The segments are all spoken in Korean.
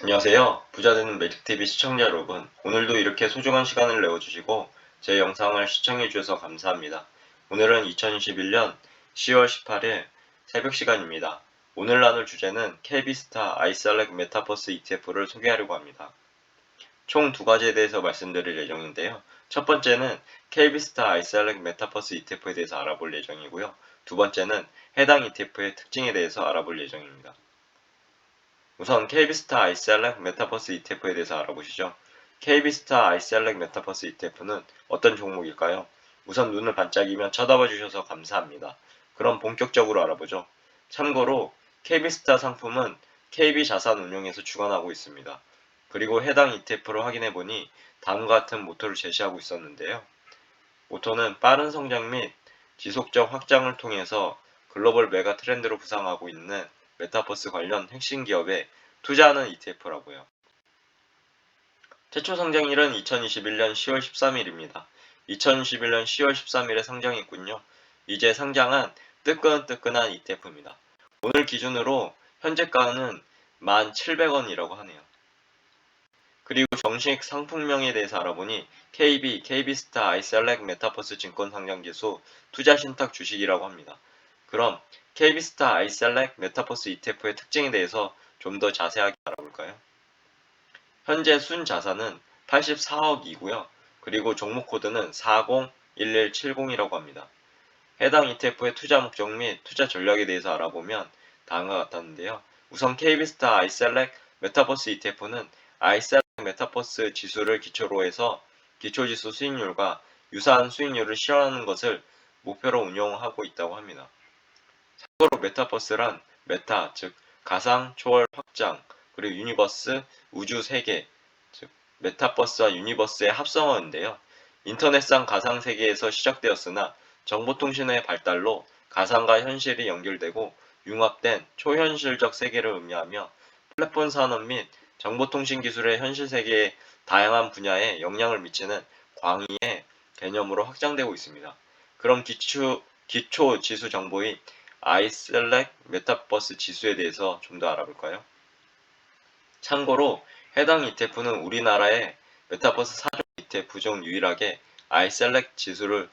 안녕하세요. 부자되는 매직TV 시청자 여러분. 오늘도 이렇게 소중한 시간을 내어주시고 제 영상을 시청해주셔서 감사합니다. 오늘은 2021년 10월 18일 새벽 시간입니다. 오늘 나눌 주제는 KB스타 아이셀렉 메타버스 ETF를 소개하려고 합니다. 총 두 가지에 대해서 말씀드릴 예정인데요. 첫 번째는 KB스타 아이셀렉 메타버스 ETF에 대해서 알아볼 예정이고요. 두 번째는 해당 ETF의 특징에 대해서 알아볼 예정입니다. 우선 KB스타 아이셀렉 메타버스 ETF에 대해서 알아보시죠. KB스타 아이셀렉 메타버스 ETF는 어떤 종목일까요? 우선 눈을 반짝이면 쳐다봐 주셔서 감사합니다. 그럼 본격적으로 알아보죠. 참고로 KB스타 상품은 KB자산운용에서 주관하고 있습니다. 그리고 해당 ETF를 확인해보니 다음과 같은 모토를 제시하고 있었는데요. 모토는 빠른 성장 및 지속적 확장을 통해서 글로벌 메가 트렌드로 부상하고 있는 메타버스 관련 핵심 기업에 투자하는 ETF라고요. 최초 상장일은 2021년 10월 13일입니다. 2021년 10월 13일에 상장했군요. 이제 상장한 뜨끈뜨끈한 ETF입니다. 오늘 기준으로 현재가는 1,700원이라고 하네요. 그리고 정식 상품명에 대해서 알아보니 KB스타 아이셀렉 메타버스 증권 상장지수 투자신탁 주식이라고 합니다. 그럼 KB스타 아이셀렉 메타버스 ETF의 특징에 대해서 좀 더 자세하게 알아볼까요? 현재 순자산은 84억이고요. 그리고 종목 코드는 401170이라고 합니다. 해당 ETF의 투자 목적 및 투자 전략에 대해서 알아보면 다음과 같았는데요. 우선 KB스타 아이셀렉 메타버스 ETF는 아이셀렉 메타버스 지수를 기초로 해서 기초지수 수익률과 유사한 수익률을 실현하는 것을 목표로 운영하고 있다고 합니다. 참고로 메타버스란 메타, 즉 가상, 초월, 확장, 그리고 유니버스, 우주 세계, 즉 메타버스와 유니버스의 합성어인데요. 인터넷상 가상 세계에서 시작되었으나 정보통신의 발달로 가상과 현실이 연결되고 융합된 초현실적 세계를 의미하며 플랫폼 산업 및 정보통신 기술의 현실 세계의 다양한 분야에 영향을 미치는 광의의 개념으로 확장되고 있습니다. 그럼 기초 지수 정보인 아이셀렉 메타버스 지수에 대해서 좀 더 알아볼까요? 참고로 해당 ETF는 우리나라의 메타버스 4종 ETF 중 유일하게 아이셀렉 지수를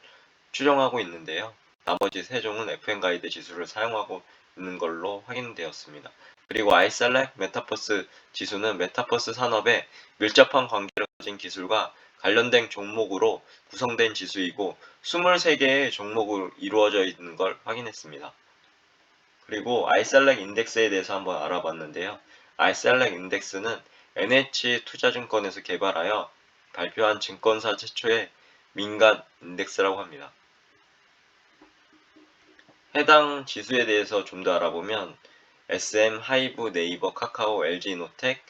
추정하고 있는데요. 나머지 3종은 FN가이드 지수를 사용하고 있는 걸로 확인되었습니다. 그리고 아이셀렉 메타버스 지수는 메타버스 산업에 밀접한 관계를 가진 기술과 관련된 종목으로 구성된 지수이고 23개의 종목으로 이루어져 있는 걸 확인했습니다. 그리고 아이셀렉 인덱스에 대해서 한번 알아봤는데요. 아이셀렉 인덱스는 NH투자증권에서 개발하여 발표한 증권사 최초의 민간 인덱스라고 합니다. 해당 지수에 대해서 좀 더 알아보면 SM, 하이브, 네이버, 카카오, LG노텍,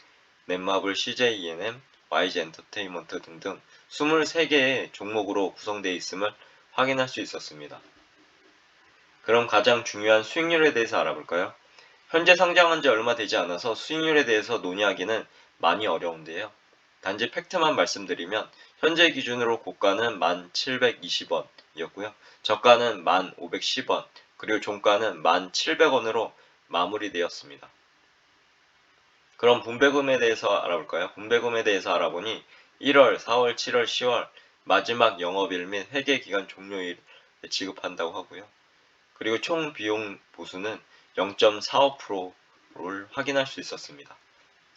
넷마블, CJENM, YG엔터테인먼트 등등 23개의 종목으로 구성되어 있음을 확인할 수 있었습니다. 그럼 가장 중요한 수익률에 대해서 알아볼까요? 현재 상장한 지 얼마 되지 않아서 수익률에 대해서 논의하기는 많이 어려운데요. 단지 팩트만 말씀드리면 현재 기준으로 고가는 1,720원이었고요. 저가는 1,510원, 그리고 종가는 1,700원으로 마무리되었습니다. 그럼 분배금에 대해서 알아볼까요? 분배금에 대해서 알아보니 1월, 4월, 7월, 10월 마지막 영업일 및 회계기간 종료일에 지급한다고 하고요. 그리고 총 비용 보수는 0.45%를 확인할 수 있었습니다.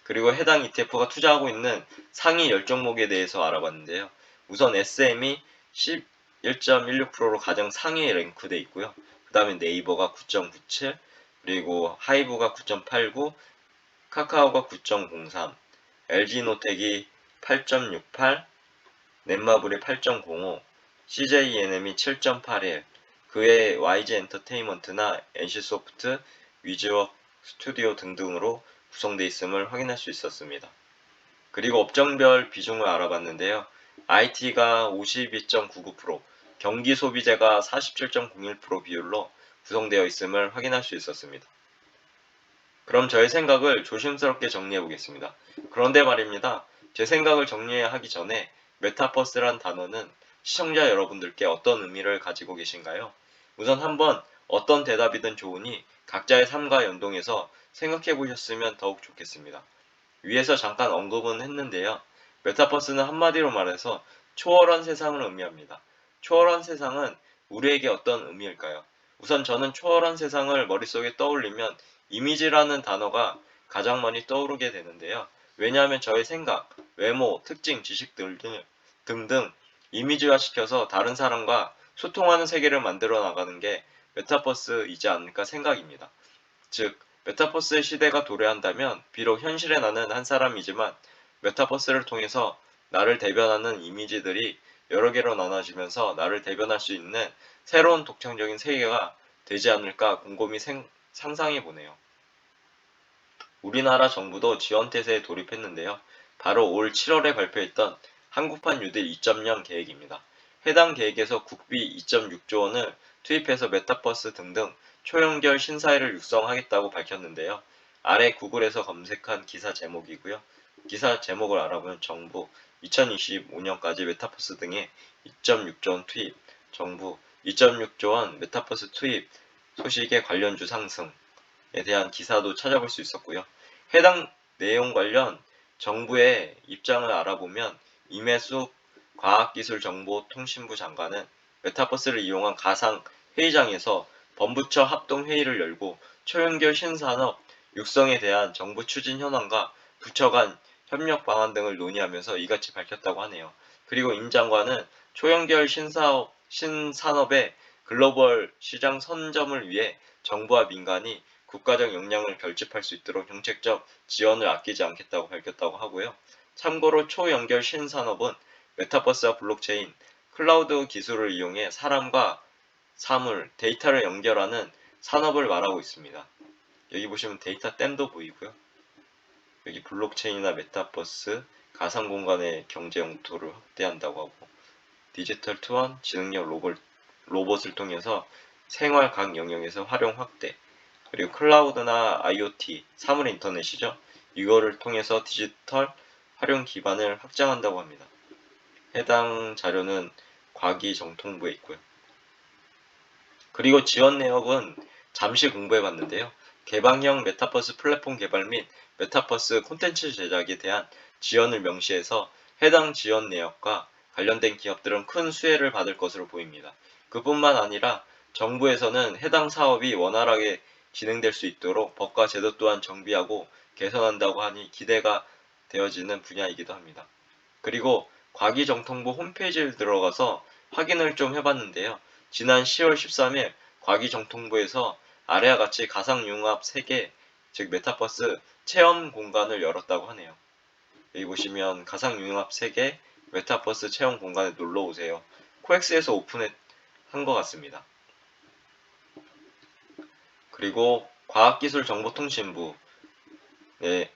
그리고 해당 ETF가 투자하고 있는 상위 10종목에 대해서 알아봤는데요. 우선 SM이 11.16%로 가장 상위에 랭크되어 있고요. 그 다음에 네이버가 9.97, 그리고 하이브가 9.89, 카카오가 9.03, LG노텍이 8.68, 넷마블이 8.05, CJENM이 7.81, 그외 YG엔터테인먼트나 NC소프트, 위즈워크 스튜디오 등등으로 구성되어 있음을 확인할 수 있었습니다. 그리고 업종별 비중을 알아봤는데요. IT가 52.99%, 경기 소비재가 47.01% 비율로 구성되어 있음을 확인할 수 있었습니다. 그럼 저의 생각을 조심스럽게 정리해 보겠습니다. 그런데 말입니다. 제 생각을 정리하기 전에 메타버스란 단어는 시청자 여러분들께 어떤 의미를 가지고 계신가요? 우선 한번 어떤 대답이든 좋으니 각자의 삶과 연동해서 생각해 보셨으면 더욱 좋겠습니다. 위에서 잠깐 언급은 했는데요. 메타버스는 한마디로 말해서 초월한 세상을 의미합니다. 초월한 세상은 우리에게 어떤 의미일까요? 우선 저는 초월한 세상을 머릿속에 떠올리면 이미지라는 단어가 가장 많이 떠오르게 되는데요. 왜냐하면 저의 생각, 외모, 특징, 지식들 등등 이미지화시켜서 다른 사람과 소통하는 세계를 만들어 나가는 게 메타버스이지 않을까 생각입니다. 즉, 메타버스의 시대가 도래한다면 비록 현실의 나는 한 사람이지만 메타버스를 통해서 나를 대변하는 이미지들이 여러 개로 나눠지면서 나를 대변할 수 있는 새로운 독창적인 세계가 되지 않을까 곰곰이 상상해 보네요. 우리나라 정부도 지원태세에 돌입했는데요. 바로 올 7월에 발표했던 한국판 뉴딜 2.0 계획입니다. 해당 계획에서 국비 2.6조 원을 투입해서 메타버스 등등 초연결 신사회를 육성하겠다고 밝혔는데요. 아래 구글에서 검색한 기사 제목이고요. 기사 제목을 알아보면 정부 2025년까지 메타버스 등에 2.6조 원 투입, 정부 2.6조 원 메타버스 투입 소식의 관련주 상승, 에 대한 기사도 찾아볼 수 있었고요. 해당 내용 관련 정부의 입장을 알아보면 임혜숙 과학기술정보통신부 장관은 메타버스를 이용한 가상 회의장에서 범부처 합동회의를 열고 초연결 신산업 육성에 대한 정부 추진 현황과 부처 간 협력 방안 등을 논의하면서 이같이 밝혔다고 하네요. 그리고 임 장관은 초연결 신산업의 글로벌 시장 선점을 위해 정부와 민간이 국가적 역량을 결집할 수 있도록 정책적 지원을 아끼지 않겠다고 밝혔다고 하고요. 참고로 초연결 신산업은 메타버스와 블록체인, 클라우드 기술을 이용해 사람과 사물, 데이터를 연결하는 산업을 말하고 있습니다. 여기 보시면 데이터 댐도 보이고요. 여기 블록체인이나 메타버스, 가상 공간의 경제 영토를 확대한다고 하고 디지털 투원, 지능력 로봇을 통해서 생활 각 영역에서 활용 확대, 그리고 클라우드나 IoT, 사물 인터넷이죠. 이거를 통해서 디지털 활용 기반을 확장한다고 합니다. 해당 자료는 과기정통부에 있고요. 그리고 지원 내역은 잠시 공부해 봤는데요. 개방형 메타버스 플랫폼 개발 및 메타버스 콘텐츠 제작에 대한 지원을 명시해서 해당 지원 내역과 관련된 기업들은 큰 수혜를 받을 것으로 보입니다. 그뿐만 아니라 정부에서는 해당 사업이 원활하게 진행될 수 있도록 법과 제도 또한 정비하고 개선한다고 하니 기대가 되어지는 분야이기도 합니다. 그리고 과기정통부 홈페이지를 들어가서 확인을 좀 해봤는데요. 지난 10월 13일 과기정통부에서 아래와 같이 가상융합 세계, 즉 메타버스 체험 공간을 열었다고 하네요. 여기 보시면 가상융합 세계 메타버스 체험 공간에 놀러 오세요. 코엑스에서 오픈한 것 같습니다. 그리고 과학기술정보통신부, 네,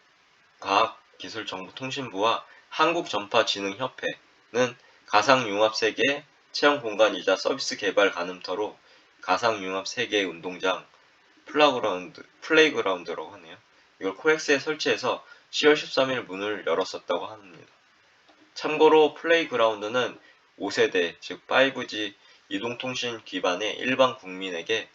과학기술정보통신부와 한국전파진흥협회는 가상융합세계 체험공간이자 서비스 개발 가늠터로 가상융합세계 운동장 플레이그라운드라고 하네요. 이걸 코엑스에 설치해서 10월 13일 문을 열었었다고 합니다. 참고로 플레이그라운드는 5세대, 즉 5G 이동통신 기반의 일반 국민에게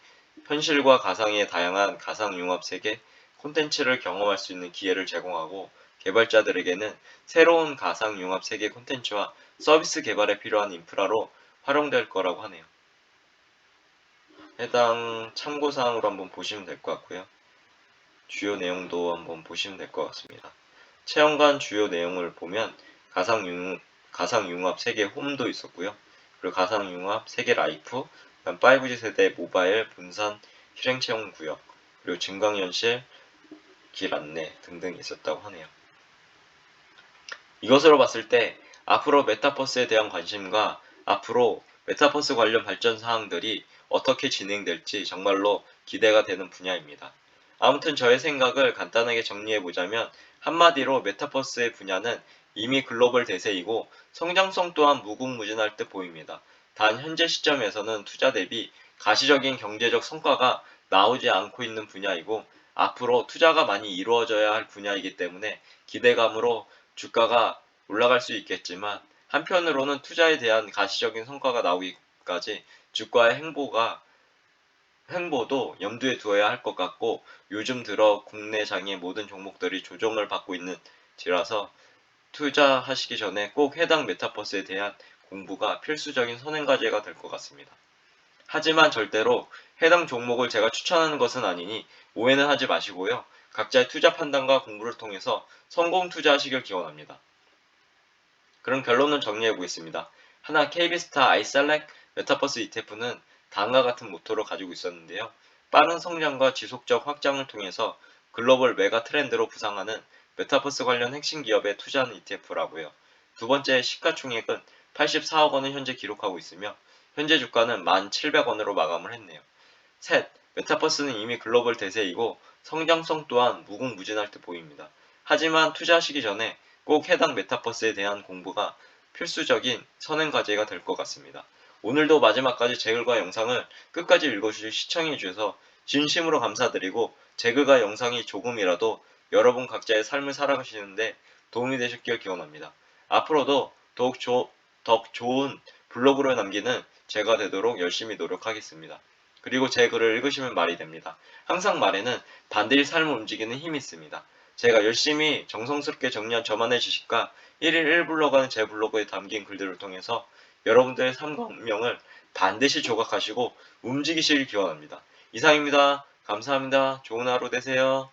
현실과 가상의 다양한 가상융합 세계 콘텐츠를 경험할 수 있는 기회를 제공하고 개발자들에게는 새로운 가상융합 세계 콘텐츠와 서비스 개발에 필요한 인프라로 활용될 거라고 하네요. 해당 참고사항으로 한번 보시면 될 것 같고요. 주요 내용도 한번 보시면 될 것 같습니다. 체험관 주요 내용을 보면 가상융합 세계 홈도 있었고요. 그리고 가상융합 세계 라이프, 5G 세대 모바일 분산 실행체험 구역, 그리고 증강현실 길 안내 등등 있었다고 하네요. 이것으로 봤을 때 앞으로 메타버스에 대한 관심과 앞으로 메타버스 관련 발전 사항들이 어떻게 진행될지 정말로 기대가 되는 분야입니다. 아무튼 저의 생각을 간단하게 정리해보자면 한마디로 메타버스의 분야는 이미 글로벌 대세이고 성장성 또한 무궁무진할 듯 보입니다. 단 현재 시점에서는 투자 대비 가시적인 경제적 성과가 나오지 않고 있는 분야이고 앞으로 투자가 많이 이루어져야 할 분야이기 때문에 기대감으로 주가가 올라갈 수 있겠지만 한편으로는 투자에 대한 가시적인 성과가 나오기까지 주가의 행보가 횡보도 염두에 두어야 할 것 같고 요즘 들어 국내 장의 모든 종목들이 조정을 받고 있는지라서 투자하시기 전에 꼭 해당 메타버스에 대한 공부가 필수적인 선행과제가 될 것 같습니다. 하지만 절대로 해당 종목을 제가 추천하는 것은 아니니 오해는 하지 마시고요. 각자의 투자 판단과 공부를 통해서 성공 투자하시길 기원합니다. 그럼 결론을 정리해 보겠습니다. 하나 KB스타 아이셀렉 메타버스 ETF는 다음과 같은 모토를 가지고 있었는데요. 빠른 성장과 지속적 확장을 통해서 글로벌 메가 트렌드로 부상하는 메타버스 관련 핵심 기업에 투자하는 ETF라고요. 두 번째 시가총액은 84억 원을 현재 기록하고 있으며 현재 주가는 1,700원으로 마감을 했네요. 셋, 메타버스는 이미 글로벌 대세이고 성장성 또한 무궁무진할 듯 보입니다. 하지만 투자하시기 전에 꼭 해당 메타버스에 대한 공부가 필수적인 선행과제가 될 것 같습니다. 오늘도 마지막까지 제 글과 영상을 끝까지 읽어주시고 시청해주셔서 진심으로 감사드리고 제 글과 영상이 조금이라도 여러분 각자의 삶을 살아가시는데 도움이 되셨길 기원합니다. 앞으로도 더욱 좋은 블로그를 남기는 제가 되도록 열심히 노력하겠습니다. 그리고 제 글을 읽으시면 말이 됩니다. 항상 말에는 반드시 삶을 움직이는 힘이 있습니다. 제가 열심히 정성스럽게 정리한 저만의 지식과 1일 1블로그하는 제 블로그에 담긴 글들을 통해서 여러분들의 삶과 운명을 반드시 조각하시고 움직이시길 기원합니다. 이상입니다. 감사합니다. 좋은 하루 되세요.